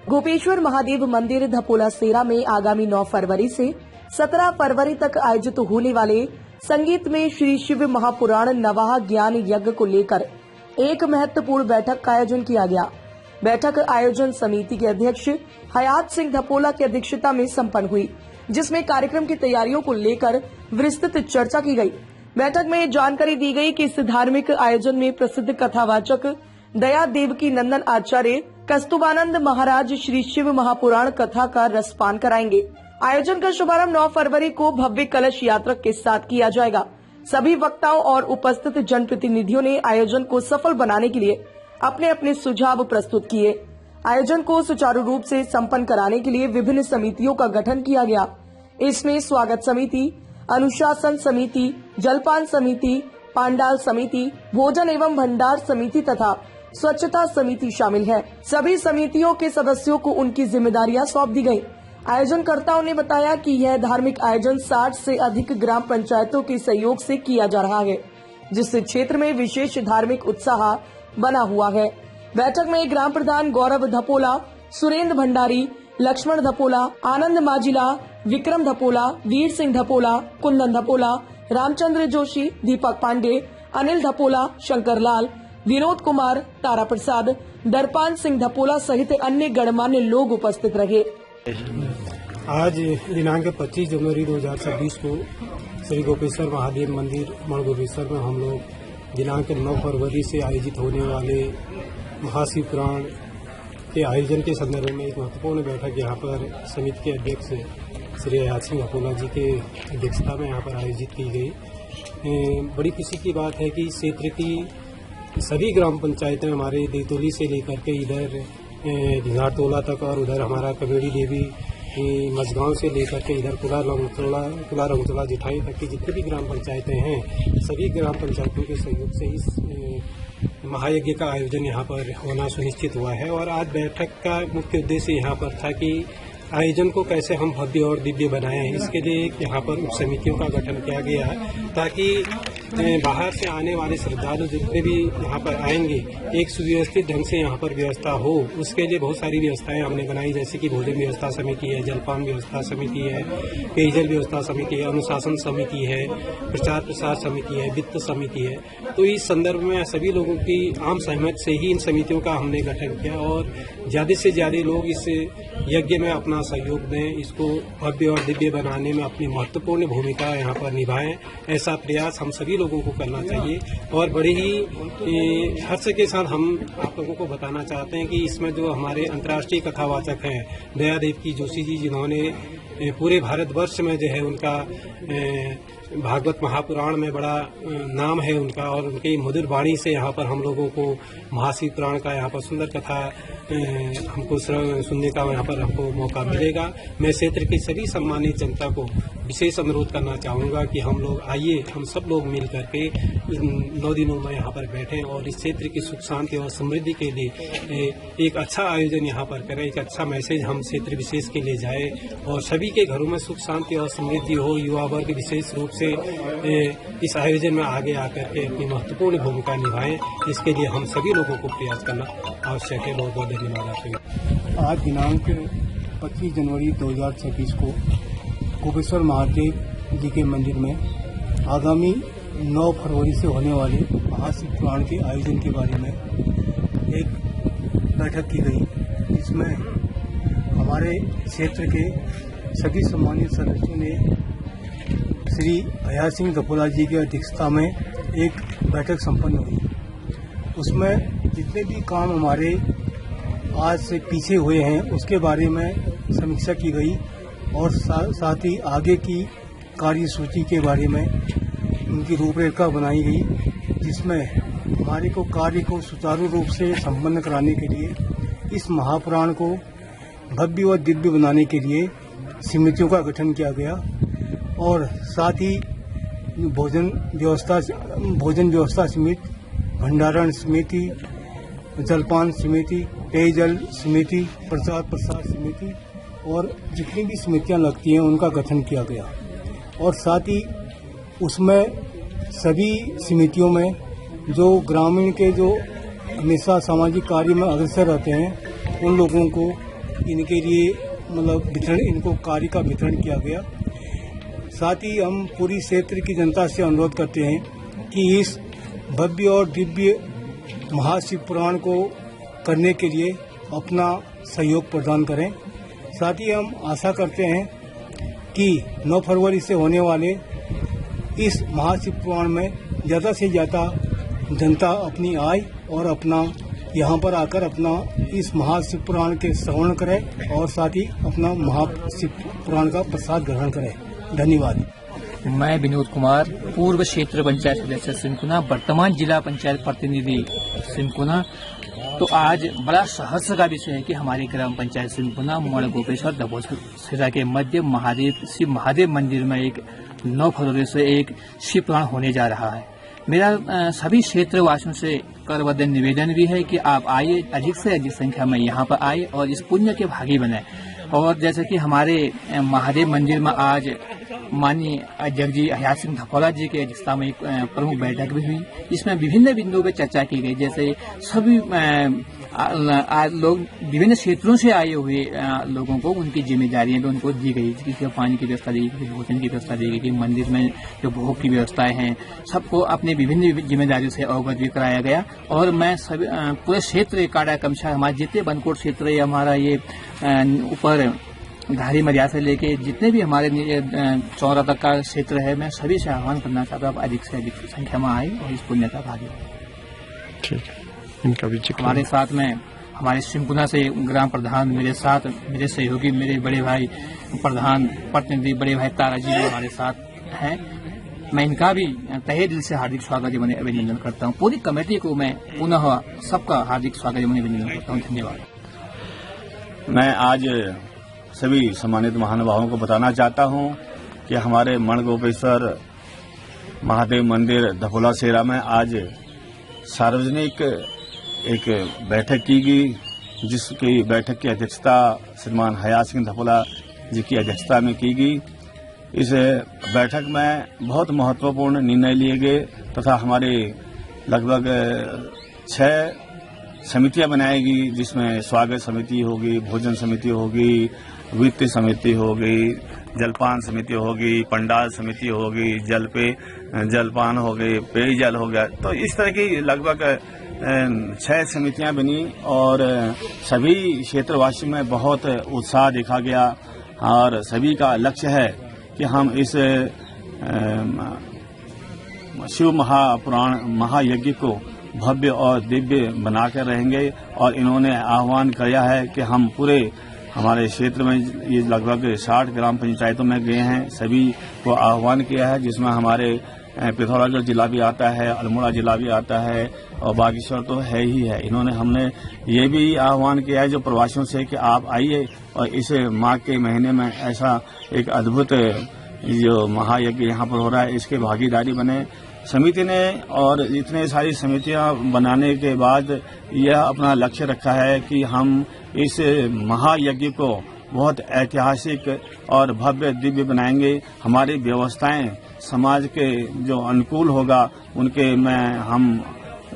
गोपेश्वर महादेव मंदिर धपोला सेरा में आगामी 9 फरवरी से 17 फरवरी तक आयोजित होने वाले संगीत में श्री शिव महापुराण नवाह ज्ञान यज्ञ को लेकर एक महत्वपूर्ण बैठक का आयोजन किया गया। बैठक आयोजन समिति के अध्यक्ष हयात सिंह धपोला की अध्यक्षता में संपन्न हुई, जिसमें कार्यक्रम की तैयारियों को लेकर विस्तृत चर्चा की गई। बैठक में जानकारी दी गई कि इस धार्मिक आयोजन में प्रसिद्ध कथावाचक दया देवकी नंदन आचार्य कस्तुबानंद महाराज श्री शिव महापुराण कथा का रसपान कराएंगे। आयोजन का शुभारंभ 9 फरवरी को भव्य कलश यात्रा के साथ किया जाएगा। सभी वक्ताओं और उपस्थित जनप्रतिनिधियों ने आयोजन को सफल बनाने के लिए अपने अपने सुझाव प्रस्तुत किए। आयोजन को सुचारू रूप से संपन्न कराने के लिए विभिन्न समितियों का गठन किया गया। इसमें स्वागत समिति, अनुशासन समिति, जलपान समिति, पांडाल समिति, भोजन एवं भंडार समिति तथा स्वच्छता समिति शामिल है। सभी समितियों के सदस्यों को उनकी जिम्मेदारियां सौंप दी गयी। आयोजनकर्ताओं ने बताया कि यह धार्मिक आयोजन 60 से अधिक ग्राम पंचायतों के सहयोग से किया जा रहा है, जिससे क्षेत्र में विशेष धार्मिक उत्साह बना हुआ है। बैठक में ग्राम प्रधान गौरव धपोला, सुरेंद्र भंडारी, लक्ष्मण धपोला, आनंद माजिला, विक्रम धपोला, वीर सिंह धपोला, कुंदन धपोला, रामचंद्र जोशी, दीपक पांडे, अनिल धपोला, शंकर लाल, विनोद कुमार, तारा प्रसाद, दरपान सिंह धपोला सहित अन्य गणमान्य लोग उपस्थित रहे। आज दिनांक 25 जनवरी 2026 को श्री गोपेश्वर महादेव मंदिर मणगोपेश्वर में हम लोग दिनांक 9 फरवरी से आयोजित होने वाले महाशिव पुराण के आयोजन के संदर्भ में एक महत्वपूर्ण बैठक यहाँ पर समिति के अध्यक्ष श्री हयात सिंह धपोला जी के अध्यक्षता में यहाँ पर आयोजित की गई। बड़ी खुशी की बात है कि क्षेत्र की सभी ग्राम पंचायतें हमारे देतोली से लेकर के इधर ढिंगारतोला तक और उधर हमारा कमेड़ी देवी मझगांव से लेकर के इधर कुला रंगतोला जिठाई तक की जितनी भी ग्राम पंचायतें हैं, सभी ग्राम पंचायतों के सहयोग से इस महायज्ञ का आयोजन यहाँ पर होना सुनिश्चित हुआ है। और आज बैठक का मुख्य उद्देश्य यहाँ पर था कि आयोजन को कैसे हम भव्य और दिव्य बनाएं। इसके लिए यहाँ पर उप समितियों का गठन किया गया है ताकि बाहर से आने वाले श्रद्धालु जितने भी यहाँ पर आएंगे एक सुव्यवस्थित ढंग से यहाँ पर व्यवस्था हो। उसके लिए बहुत सारी व्यवस्थाएं हमने बनाई, जैसे कि भोजन व्यवस्था समिति है, जलपान व्यवस्था समिति है, पेयजल व्यवस्था समिति है, अनुशासन समिति है, प्रचार प्रसार समिति है, वित्त समिति है। तो इस संदर्भ में सभी लोगों की आम सहमति से ही इन समितियों का हमने गठन किया और ज्यादा से ज्यादा लोग इस यज्ञ में अपना सहयोग दें, इसको भव्य और दिव्य बनाने में अपनी महत्वपूर्ण भूमिका यहाँ पर निभाएं। ऐसा प्रयास हम सभी लोगों को करना चाहिए। और बड़े ही हर्ष के साथ हम आप लोगों को बताना चाहते हैं कि इसमें जो हमारे अंतर्राष्ट्रीय कथावाचक हैं दया देवकी जोशी जी, जिन्होंने पूरे भारतवर्ष में जो है उनका भागवत महापुराण में बड़ा नाम है उनका, और उनकी मधुर वाणी से यहाँ पर हम लोगों को महाशिव पुराण का यहाँ पर सुंदर कथा हमको सुनने का यहाँ पर हमको मौका मिलेगा। मैं क्षेत्र की सभी सम्मानित जनता को विशेष अनुरोध करना चाहूँगा कि हम लोग आइए, हम सब लोग मिल करके इन 9 दिनों में यहाँ पर बैठें और इस क्षेत्र की सुख शांति और समृद्धि के लिए एक अच्छा आयोजन यहाँ पर करें, एक अच्छा मैसेज हम क्षेत्र विशेष के लिए जाए और सभी के घरों में सुख शांति और समृद्धि हो। युवा वर्ग विशेष रूप से इस आयोजन में आगे आकर के अपनी महत्वपूर्ण भूमिका निभाएं। इसके लिए हम सभी लोगों को प्रयास करना आवश्यक है। बहुत बहुत धन्यवाद आपको। आज दिनांक 25 जनवरी 2026 को गोपेश्वर महादेव जी के मंदिर में आगामी 9 फरवरी से होने वाले महाशिव पुराण के आयोजन के बारे में एक बैठक की गई, जिसमें हमारे क्षेत्र के सभी सम्मानित सदस्यों ने श्री हयात सिंह धपोला जी की अध्यक्षता में एक बैठक संपन्न हुई। उसमें जितने भी काम हमारे आज से पीछे हुए हैं उसके बारे में समीक्षा की गई और साथ ही आगे की कार्यसूची के बारे में उनकी रूपरेखा बनाई गई, जिसमें हमारे को कार्य को सुचारू रूप से संपन्न कराने के लिए इस महापुराण को भव्य और दिव्य बनाने के लिए समितियों का गठन किया गया और साथ ही भोजन व्यवस्था समिति, भंडारण समिति, जलपान समिति, पेयजल समिति, प्रचार प्रसार समिति और जितनी भी समितियां लगती हैं उनका गठन किया गया। और साथ ही उसमें सभी समितियों में जो ग्रामीण के जो हमेशा सामाजिक कार्य में अग्रसर रहते हैं उन लोगों को इनके लिए मतलब वितरण, इनको कार्य का वितरण किया गया। साथ ही हम पूरी क्षेत्र की जनता से अनुरोध करते हैं कि इस भव्य और दिव्य महाशिव पुराण को करने के लिए अपना सहयोग प्रदान करें। साथ ही हम आशा करते हैं कि 9 फरवरी से होने वाले इस महाशिव पुराण में ज़्यादा से ज़्यादा जनता अपनी आए और अपना यहाँ पर आकर अपना इस महाशिव पुराण के श्रवण करे और साथ ही अपना महाशिव पुराण का प्रसाद ग्रहण करे। धन्यवाद। मैं विनोद कुमार, पूर्व क्षेत्र पंचायत सदस्य सिंकुना, वर्तमान जिला पंचायत प्रतिनिधि सिंकुना। तो आज बड़ा सहर्ष का विषय है कि हमारे ग्राम पंचायत सिंकुना मणगोपेश्वर दपोला के मध्य शिव महादेव मंदिर में एक 9 फरवरी से एक शिव पुराण होने जा रहा है। मेरा सभी क्षेत्र वासियों से करबद्ध निवेदन भी है कि आप आइए, अधिक से अधिक संख्या में यहाँ पर आए और इस पुण्य के भागी बने। और जैसे कि हमारे महादेव मंदिर में आज माननीय अध्यक्ष जी हयात सिंह धपोला जी के अध्यक्षता में एक प्रमुख बैठक भी हुई, जिसमें विभिन्न बिंदुओं पर चर्चा की गई। जैसे सभी लोग विभिन्न क्षेत्रों से आए हुए लोगों को उनकी जिम्मेदारियां भी उनको दी गई, किसी पानी की व्यवस्था दी गई, किसी भोजन की व्यवस्था दी गई, कि मंदिर में जो भोग की व्यवस्थाएं हैं सबको अपने विभिन्न जिम्मेदारियों से अवगत भी कराया गया। और मैं सभी पूरे क्षेत्र काड़ा कमशा, हमारे जितने बनकोट क्षेत्र या हमारा ये ऊपर धारी मरिया से लेके जितने भी हमारे चौरा तक का क्षेत्र है, मैं सभी से आह्वान करना चाहता हूँ, अधिक से अधिक संख्या में आए और इस पुण्य का भागी बने। ठीक है, इनका भी जिक्र। हमारे साथ में हमारे सिंकुना से ग्राम प्रधान, मेरे साथ मेरे सहयोगी, मेरे बड़े भाई प्रधान प्रतिनिधि बड़े भाई तारा जी हमारे साथ हैं। मैं इनका भी तहे दिल से हार्दिक स्वागत जी अभिनंदन करता हूँ। पूरी कमेटी को मैं पुनः सबका हार्दिक स्वागत जी अभिनंदन करता हूँ। धन्यवाद। मैं आज सभी सम्मानित महानुभावों को बताना चाहता हूं कि हमारे मणगोपेश्वर महादेव मंदिर धपोला सेरा में आज सार्वजनिक एक बैठक की गई, जिसकी बैठक की अध्यक्षता श्रीमान हयात सिंह धपोला जी की अध्यक्षता में की गई। इस बैठक में बहुत महत्वपूर्ण निर्णय लिए गए तथा हमारे लगभग 6 समितियां बनाएगी, जिसमें स्वागत समिति होगी, भोजन समिति होगी, वित्त समिति होगी, जलपान समिति होगी, पंडाल समिति होगी, जलपान हो गई, पेयजल हो गया। तो इस तरह की लगभग 6 समितियां बनी और सभी क्षेत्रवासियों में बहुत उत्साह देखा गया और सभी का लक्ष्य है कि हम इस शिव महापुराण महायज्ञ को भव्य और दिव्य बनाकर रहेंगे। और इन्होंने आह्वान किया है कि हम पूरे हमारे क्षेत्र में ये लगभग 60 ग्राम पंचायतों में गए हैं, सभी को आह्वान किया है, जिसमें हमारे पिथौरागढ़ जिला भी आता है, अल्मोड़ा जिला भी आता है और बागेश्वर तो है ही है। इन्होंने हमने ये भी आह्वान किया है जो प्रवासियों से कि आप आइए और इस माघ के महीने में ऐसा एक अद्भुत जो महायज्ञ यहाँ पर हो रहा है, इसके भागीदारी बने। समिति ने और इतने सारी समितियां बनाने के बाद यह अपना लक्ष्य रखा है कि हम इस महायज्ञ को बहुत ऐतिहासिक और भव्य दिव्य बनाएंगे। हमारी व्यवस्थाएं समाज के जो अनुकूल होगा उनके में हम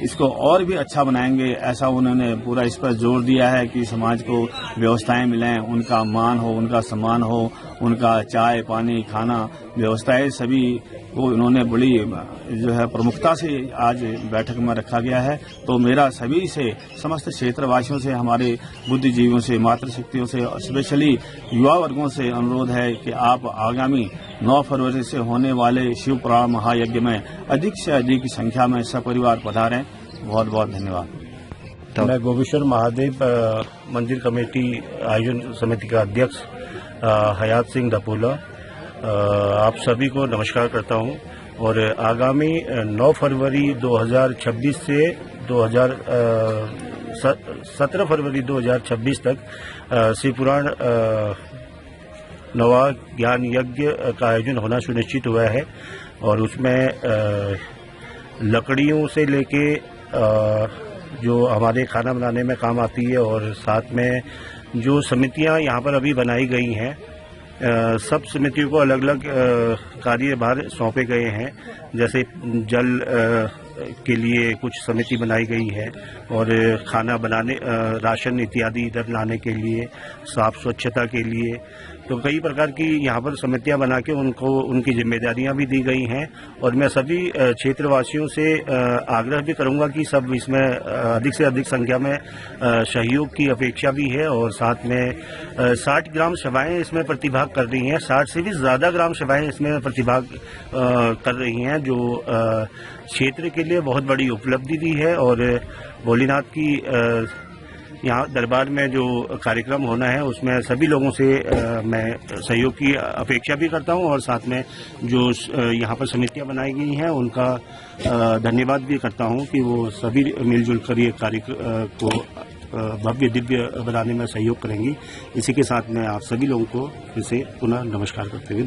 इसको और भी अच्छा बनाएंगे। ऐसा उन्होंने पूरा इस पर जोर दिया है कि समाज को व्यवस्थाएं मिलें, उनका मान हो, उनका सम्मान हो, उनका चाय पानी खाना व्यवस्थाएं सभी को इन्होंने बड़ी जो है प्रमुखता से आज बैठक में रखा गया है। तो मेरा सभी से, समस्त क्षेत्रवासियों से, हमारे बुद्धिजीवियों से, मातृशक्तियों से, स्पेशली युवा वर्गों से अनुरोध है कि आप आगामी 9 फरवरी से होने वाले शिव पुराण महायज्ञ में अधिक से अधिक संख्या में सपरिवार पधारें। बहुत बहुत धन्यवाद। मैं गोपेश्वर महादेव मंदिर कमेटी आयोजन समिति का अध्यक्ष हयात सिंह धपोला आप सभी को नमस्कार करता हूं। और आगामी 9 फरवरी 2026 से 17 फरवरी 2026 तक शिव पुराण नवा ज्ञान यज्ञ का आयोजन होना सुनिश्चित हुआ है। और उसमें लकड़ियों से लेके जो हमारे खाना बनाने में काम आती है और साथ में जो समितियां यहाँ पर अभी बनाई गई हैं, सब समितियों को अलग अलग कार्यभार सौंपे गए हैं। जैसे जल के लिए कुछ समिति बनाई गई है और खाना बनाने, राशन इत्यादि इधर लाने के लिए, साफ स्वच्छता के लिए, तो कई प्रकार की यहाँ पर समितियां बना के उनको उनकी जिम्मेदारियां भी दी गई हैं। और मैं सभी क्षेत्रवासियों से आग्रह भी करूंगा कि सब इसमें अधिक से अधिक संख्या में सहयोग की अपेक्षा भी है। और साथ में 60 ग्राम सभाएं इसमें प्रतिभाग कर रही हैं, 60 से भी ज़्यादा ग्राम सभाएं इसमें प्रतिभाग कर रही हैं, जो क्षेत्र के लिए बहुत बड़ी उपलब्धि भी है। और भोलेनाथ की यहाँ दरबार में जो कार्यक्रम होना है उसमें सभी लोगों से मैं सहयोग की अपेक्षा भी करता हूँ और साथ में जो यहाँ पर समितियाँ बनाई गई हैं उनका धन्यवाद भी करता हूँ कि वो सभी मिलजुल कर ये कार्य को भव्य दिव्य बनाने में सहयोग करेंगी। इसी के साथ मैं आप सभी लोगों को फिर से पुनः नमस्कार करते हुए